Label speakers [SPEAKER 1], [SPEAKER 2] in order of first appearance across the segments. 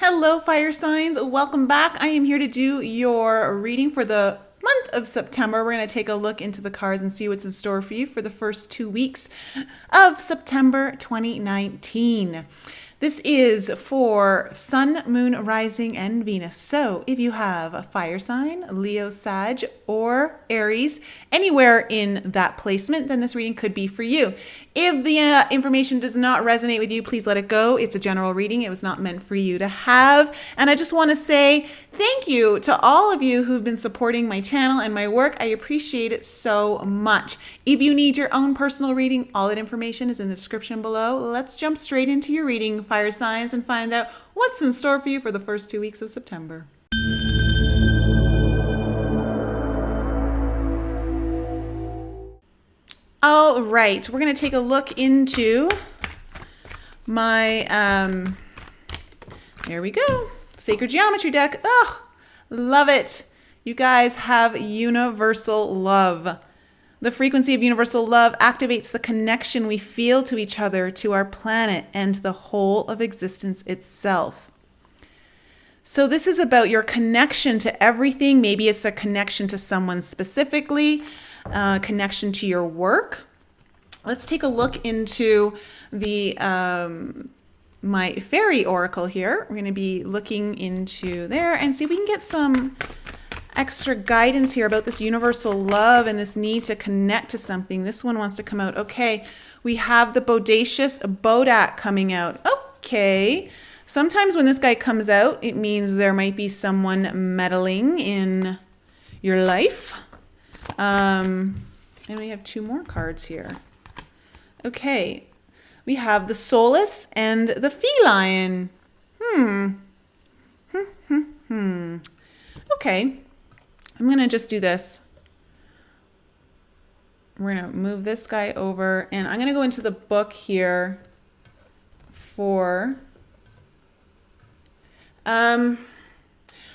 [SPEAKER 1] Hello, fire signs. Welcome back. I am here to do your reading for the month of September. We're going to take a look into the cards and see what's in store for you for the first 2 weeks of September 2019. This is for Sun, Moon, Rising, and Venus. So if you have a fire sign, Leo, Sag, or Aries, anywhere in that placement, then this reading could be for you. If the information does not resonate with you, please let it go. It's a general reading. It was not meant for you to have. And I just want to say thank you to all of you who've been supporting my channel and my work. I appreciate it so much. If you need your own personal reading, all that information is in the description below. Let's jump straight into your reading, fire signs, and find out what's in store for you for the first 2 weeks of September. All right, we're going to take a look into my, there we go, Sacred Geometry deck. Oh, love it. You guys have universal love. The frequency of universal love activates the connection we feel to each other, to our planet, and the whole of existence itself. So this is about your connection to everything. Maybe it's a connection to someone specifically, connection to your work. Let's take a look into the my fairy oracle here. We're going to be looking into there and see if we can get some extra guidance here about this universal love and this need to connect to something. This one wants to come out. Okay, we have the bodacious bodak coming out. Okay, sometimes when this guy comes out, it means there might be someone meddling in your life. And we have 2 more cards here. Okay, we have the soulless and the feline. Okay, I'm going to just do this. We're going to move this guy over, and I'm going to go into the book here for...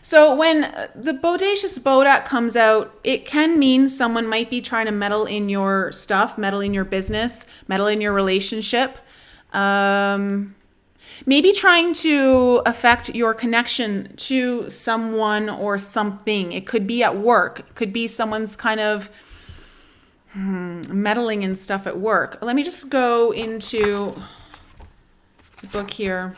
[SPEAKER 1] So when the bodacious bodak comes out, it can mean someone might be trying to meddle in your stuff, meddle in your business, meddle in your relationship. Maybe trying to affect your connection to someone or something. It could be at work. It could be someone's kind of meddling in stuff at work. Let me just go into the book here.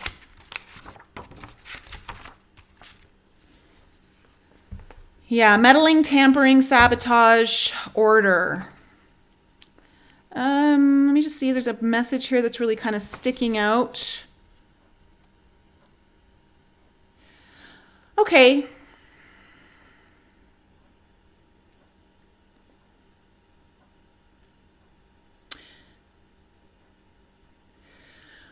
[SPEAKER 1] Yeah, meddling, tampering, sabotage, order. Let me just see. There's a message here that's really kind of sticking out. Okay.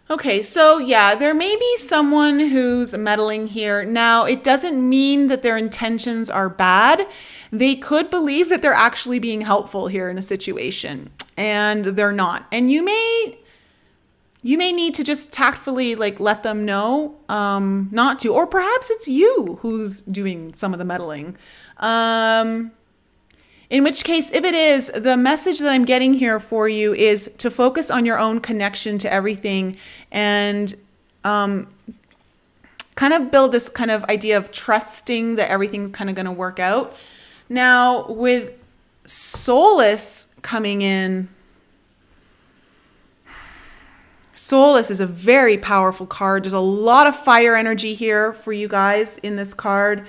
[SPEAKER 1] Okay, so yeah, there may be someone who's meddling here. Now, it doesn't mean that their intentions are bad. They could believe that they're actually being helpful here in a situation, and they're not. And you may need to just tactfully let them know not to, or perhaps it's you who's doing some of the meddling. In which case, if it is, the message that I'm getting here for you is to focus on your own connection to everything and kind of build this kind of idea of trusting that everything's kind of going to work out. Now, with Soulless coming in, Soulless is a very powerful card. There's a lot of fire energy here for you guys in this card.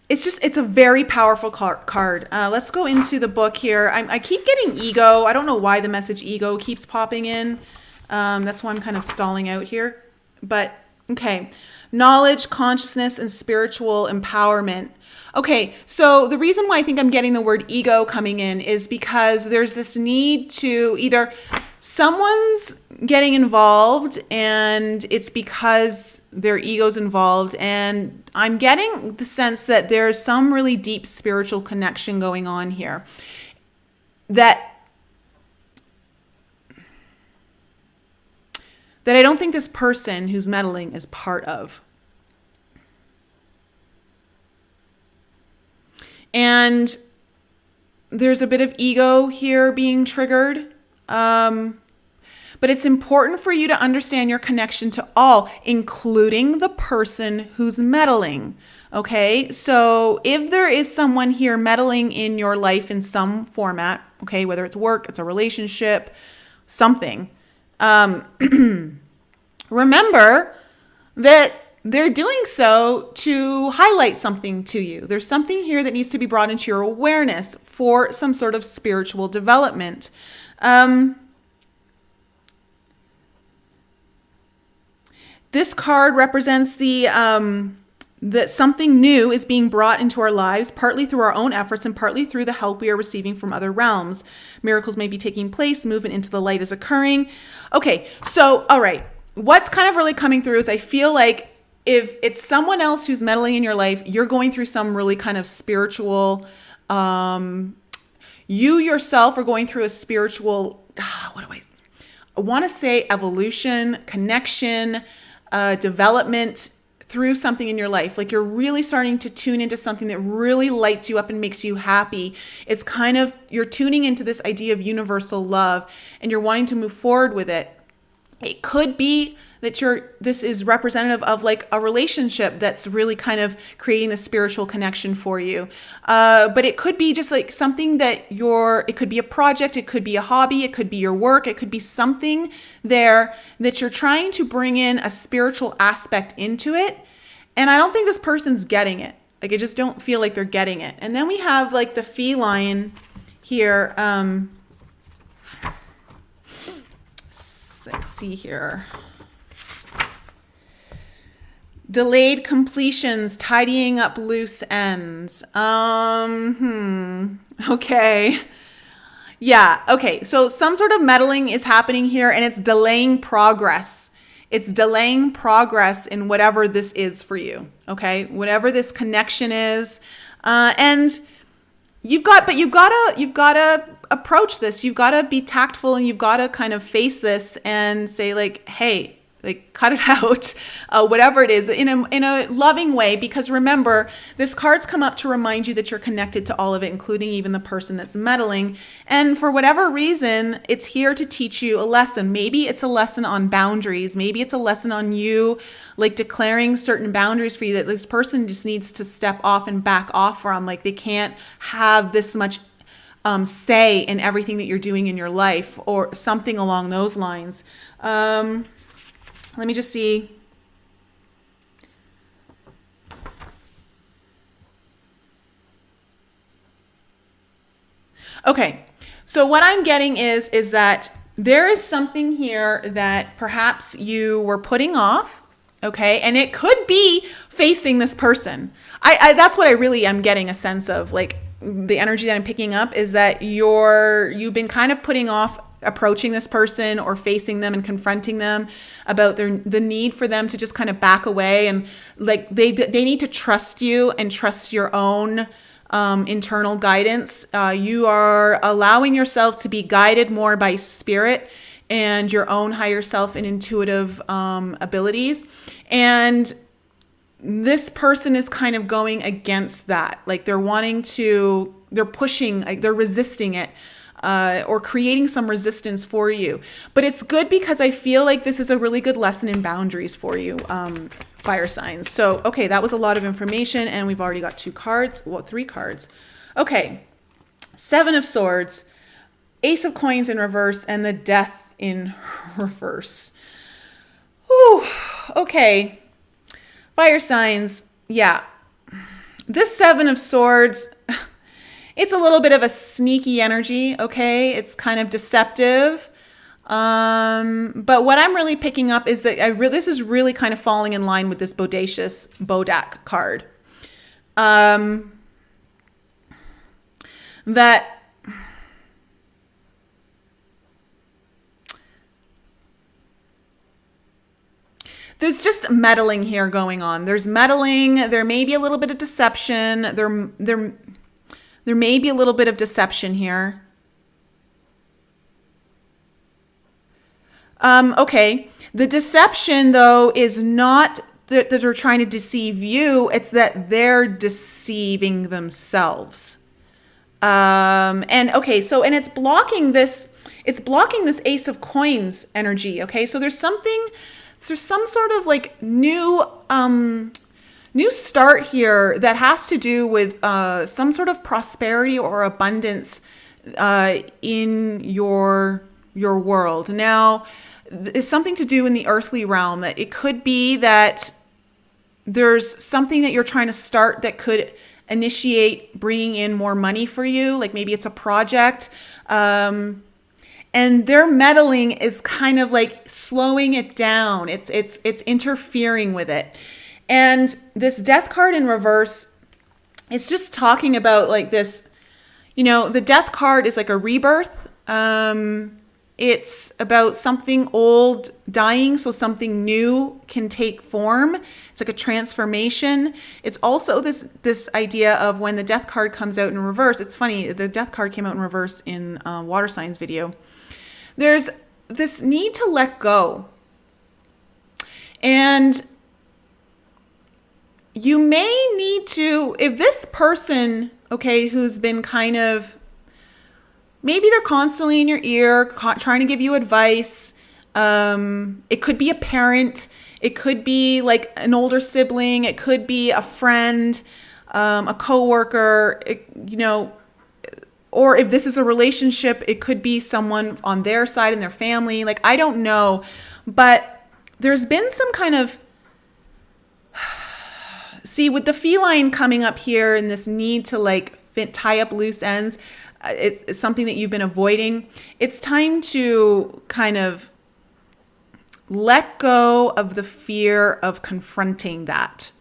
[SPEAKER 1] It's a very powerful card. Let's go into the book here. I keep getting ego. I don't know why the message ego keeps popping in. That's why I'm kind of stalling out here. But, okay. Knowledge, consciousness, and spiritual empowerment. Okay, so the reason why I think I'm getting the word ego coming in is because there's this need to either someone's getting involved and it's because their ego's involved, and I'm getting the sense that there's some really deep spiritual connection going on here that I don't think this person who's meddling is part of. And there's a bit of ego here being triggered. But it's important for you to understand your connection to all, including the person who's meddling. Okay, so if there is someone here meddling in your life in some format, okay, whether it's work, it's a relationship, something, remember that they're doing so to highlight something to you. There's something here that needs to be brought into your awareness for some sort of spiritual development. This card represents that something new is being brought into our lives, partly through our own efforts and partly through the help we are receiving from other realms. Miracles may be taking place, movement into the light is occurring. Okay, so, all right. What's kind of really coming through is I feel like if it's someone else who's meddling in your life, you're going through some really kind of spiritual, you yourself are going through a spiritual, I want to say evolution, connection, development through something in your life. Like you're really starting to tune into something that really lights you up and makes you happy. It's kind of, you're tuning into this idea of universal love and you're wanting to move forward with it. It could be that this is representative of like a relationship that's really kind of creating the spiritual connection for you. But it could be just like something that it could be a project, it could be a hobby, it could be your work, it could be something there that you're trying to bring in a spiritual aspect into it. And I don't think this person's getting it. Like I just don't feel like they're getting it. And then we have like the feline here. Let's see here. Delayed completions, tidying up loose ends. Okay. Yeah, okay. So some sort of meddling is happening here and it's delaying progress. It's delaying progress in whatever this is for you. Okay? Whatever this connection is. And you've got to approach this. You've got to be tactful and you've got to kind of face this and say like, hey, like cut it out, whatever it is, in a loving way. Because remember, this card's come up to remind you that you're connected to all of it, including even the person that's meddling. And for whatever reason, it's here to teach you a lesson. Maybe it's a lesson on boundaries. Maybe it's a lesson on you, like declaring certain boundaries for you that this person just needs to step off and back off from. Like they can't have this much say in everything that you're doing in your life or something along those lines. Let me just see. Okay, so what I'm getting is that there is something here that perhaps you were putting off, okay? And it could be facing this person. That's what I really am getting a sense of. Like the energy that I'm picking up is that you've been kind of putting off approaching this person or facing them and confronting them about the need for them to just kind of back away, and like they need to trust you and trust your own internal guidance. You are allowing yourself to be guided more by spirit and your own higher self and intuitive abilities. And this person is kind of going against that. Like they're pushing, like they're resisting it. Or creating some resistance for you. But it's good because I feel like this is a really good lesson in boundaries for you, fire signs. So, okay, that was a lot of information and we've already got 3 cards. Okay, 7 of Swords, Ace of Coins in reverse, and the Death in reverse. Whew, okay, fire signs, yeah. This 7 of Swords, it's a little bit of a sneaky energy, okay? It's kind of deceptive. But what I'm really picking up is that this is really kind of falling in line with this bodacious Bodak card. That there's just meddling here going on. There's meddling. There may be a little bit of deception. There may be a little bit of deception here. Okay. The deception, though, is not that they're trying to deceive you. It's that they're deceiving themselves. And it's blocking this. it's blocking this Ace of Coins energy. Okay, so there's some sort of like new start here that has to do with some sort of prosperity or abundance in your world. Now, it's something to do in the earthly realm. That it could be that there's something that you're trying to start that could initiate bringing in more money for you. Like maybe it's a project. And their meddling is kind of like slowing it down. It's interfering with it. And this Death card in reverse, it's just talking about like this, the Death card is like a rebirth. It's about something old dying so something new can take form. It's like a transformation. It's also this idea of when the Death card comes out in reverse. It's funny, the Death card came out in reverse in water signs video. There's this need to let go. And you may need to, if this person, okay, who's been kind of, maybe they're constantly in your ear, trying to give you advice. It could be a parent. It could be like an older sibling. It could be a friend, a coworker, or if this is a relationship, it could be someone on their side in their family. Like, I don't know, but there's been some kind of, see, with the feline coming up here and this need to like tie up loose ends, it's something that you've been avoiding. It's time to kind of let go of the fear of confronting that.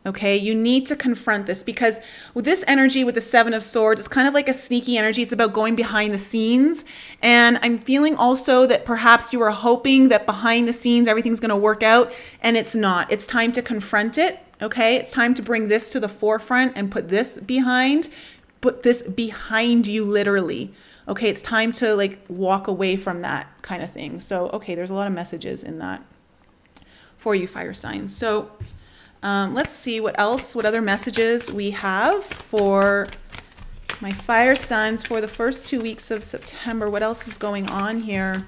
[SPEAKER 1] Okay, you need to confront this because with this energy, with the Seven of Swords, it's kind of like a sneaky energy. It's about going behind the scenes. And I'm feeling also that perhaps you are hoping that behind the scenes, everything's going to work out, and it's not. It's time to confront it. Okay, it's time to bring this to the forefront and put this behind you literally. Okay, it's time to like walk away from that kind of thing. So, okay, there's a lot of messages in that for you, fire signs. So let's see what other messages we have for my fire signs for the first 2 weeks of September. What else is going on here?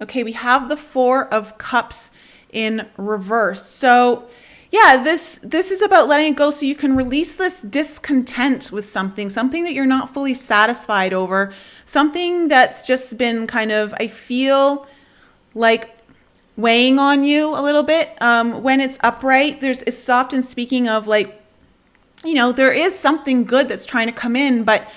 [SPEAKER 1] Okay, we have the Four of Cups in reverse. So yeah, this is about letting it go so you can release this discontent with something that you're not fully satisfied over, something that's just been kind of, I feel like, weighing on you a little bit. When it's upright, it's often speaking of like, there is something good that's trying to come in, but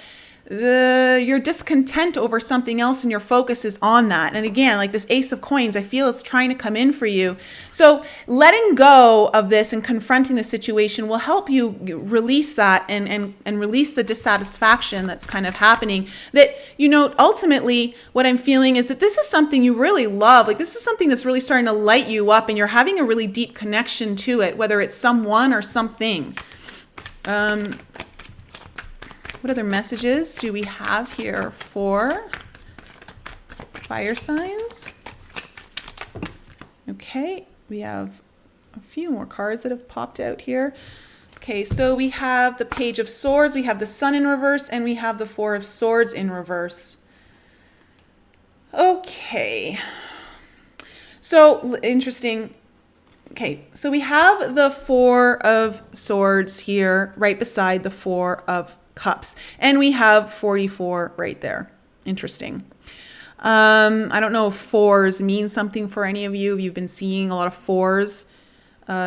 [SPEAKER 1] your discontent over something else and your focus is on that. And again, like this Ace of Coins, I feel it's trying to come in for you. So letting go of this and confronting the situation will help you release that and release the dissatisfaction that's kind of happening. That, ultimately what I'm feeling is that this is something you really love. Like this is something that's really starting to light you up and you're having a really deep connection to it, whether it's someone or something. What other messages do we have here for fire signs? Okay, we have a few more cards that have popped out here. Okay, so we have the Page of Swords, we have the Sun in reverse, and we have the Four of Swords in reverse. Okay, so interesting. Okay, so we have the Four of Swords here right beside the Four of Cups, and we have 44 right there. Interesting. I don't know if fours mean something for any of you. You've been seeing a lot of fours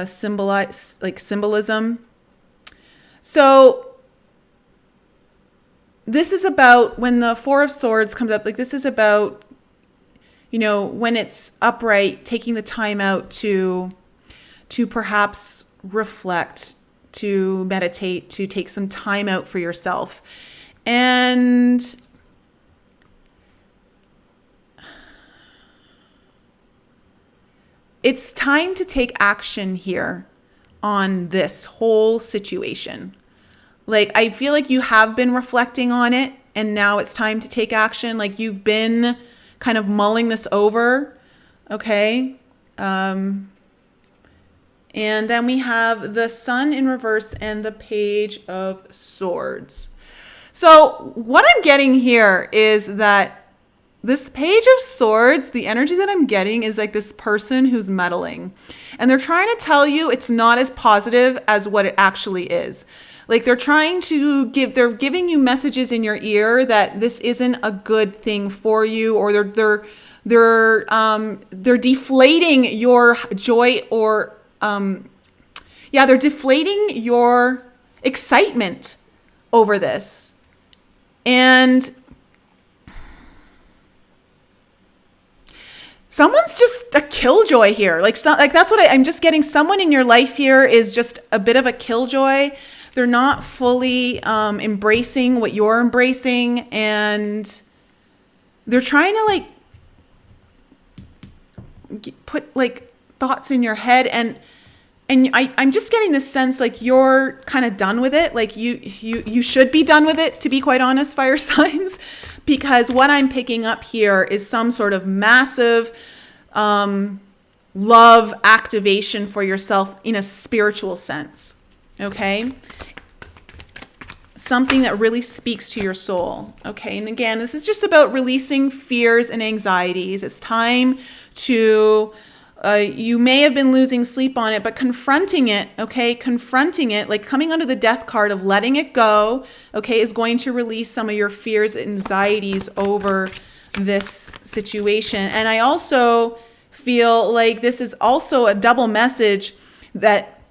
[SPEAKER 1] symbolize like symbolism. So this is about when the Four of Swords comes up, like this is about, when it's upright, taking the time out to perhaps reflect, to meditate, to take some time out for yourself. And it's time to take action here on this whole situation. Like, I feel like you have been reflecting on it and now it's time to take action. Like you've been kind of mulling this over. Okay. And then we have the Sun in reverse and the Page of Swords. So what I'm getting here is that this Page of Swords, the energy that I'm getting is like this person who's meddling. And they're trying to tell you it's not as positive as what it actually is. Like they're giving you messages in your ear that this isn't a good thing for you, or they're deflating your joy, or they're deflating your excitement over this. And someone's just a killjoy here. Like that's what I'm just getting. Someone in your life here is just a bit of a killjoy. They're not fully embracing what you're embracing, and they're trying to like put like thoughts in your head, and I'm just getting this sense like you're kind of done with it. Like you should be done with it, to be quite honest, fire signs, because what I'm picking up here is some sort of massive love activation for yourself in a spiritual sense. Okay? Something that really speaks to your soul. Okay? And again, this is just about releasing fears and anxieties. It's time to, you may have been losing sleep on it, but confronting it, okay? Confronting it, like coming under the death card of letting it go, okay, is going to release some of your fears and anxieties over this situation. And I also feel like this is also a double message that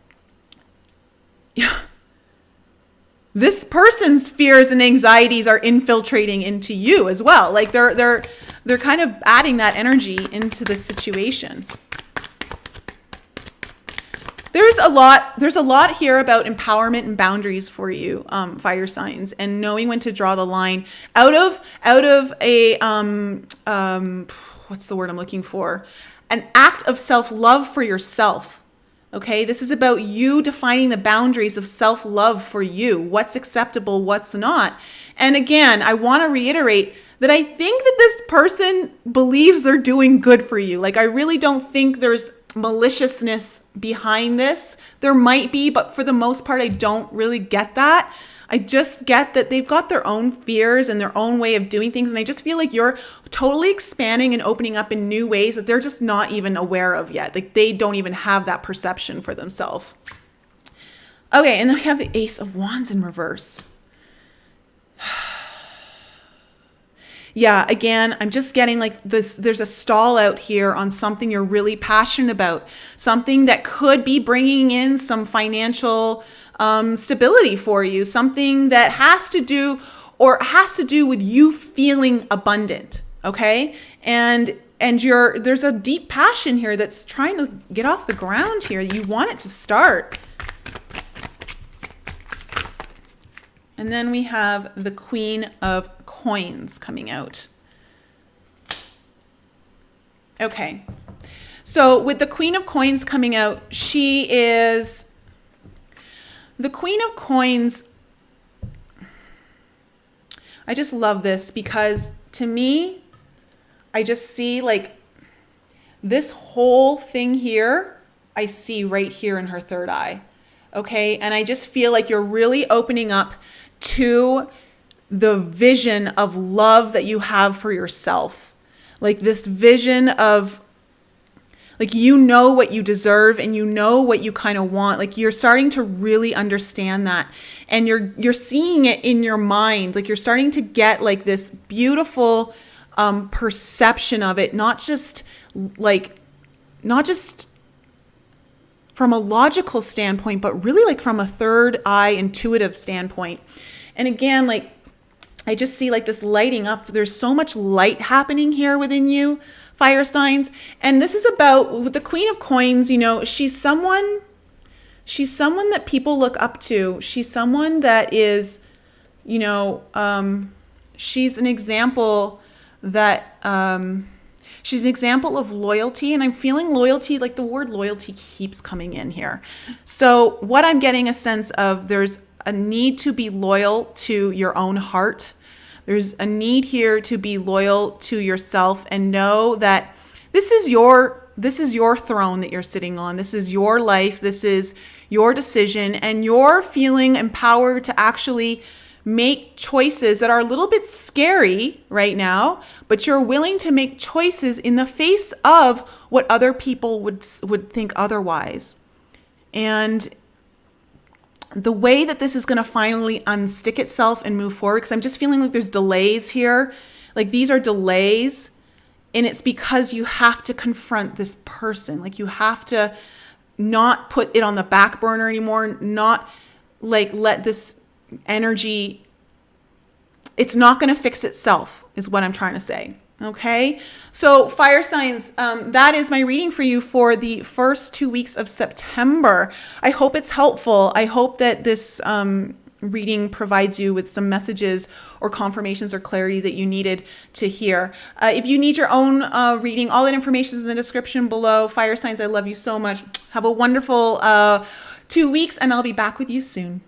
[SPEAKER 1] this person's fears and anxieties are infiltrating into you as well. Like they're kind of adding that energy into the situation. There's a lot here about empowerment and boundaries for you, fire signs, and knowing when to draw the line out of a what's the word I'm looking for? An act of self-love for yourself. Okay, this is about you defining the boundaries of self-love for you. What's acceptable, what's not. And again, I want to reiterate that I think that this person believes they're doing good for you. Like, I really don't think there's maliciousness behind this. There might be, but for the most part, I don't really get that. I just get that they've got their own fears and their own way of doing things. And I just feel like you're totally expanding and opening up in new ways that they're just not even aware of yet. Like they don't even have that perception for themselves. Okay, and then we have the Ace of Wands in reverse. Yeah, again, I'm just getting like this, there's a stall out here on something you're really passionate about, something that could be bringing in some financial stability for you, something that has to do with you feeling abundant, okay? And there's a deep passion here that's trying to get off the ground here. You want it to start. And then we have the Queen of Coins coming out. Okay. So with the Queen of Coins coming out, the Queen of Coins, I just love this because to me, I just see like this whole thing here, I see right here in her third eye. Okay. And I just feel like you're really opening up to the vision of love that you have for yourself. Like this vision of like, you know what you deserve and you know what you kind of want. Like you're starting to really understand that, and you're seeing it in your mind. Like you're starting to get like this beautiful perception of it, not just from a logical standpoint, but really like from a third eye intuitive standpoint. And again, like I just see like this lighting up. There's so much light happening here within you, fire signs. And this is about, with the Queen of Coins, you know, she's someone that people look up to. She's someone that is, you know, she's an example she's an example of loyalty. And I'm feeling loyalty, like the word loyalty keeps coming in here. So what I'm getting a sense of, there's a need to be loyal to your own heart. There's a need here to be loyal to yourself and know that this is your throne that you're sitting on. This is your life. This is your decision, and you're feeling empowered to actually make choices that are a little bit scary right now, but you're willing to make choices in the face of what other people would think otherwise. And the way that this is going to finally unstick itself and move forward, because I'm just feeling like there's delays here. Like these are delays, and it's because you have to confront this person. Like you have to not put it on the back burner anymore, not like let this energy, it's not going to fix itself is what I'm trying to say. Okay, so fire signs, that is my reading for you for the first 2 weeks of September. I hope it's helpful. I hope that this reading provides you with some messages or confirmations or clarity that you needed to hear. If you need your own reading, all that information is in the description below. Fire signs, I love you so much. Have a wonderful 2 weeks, and I'll be back with you soon.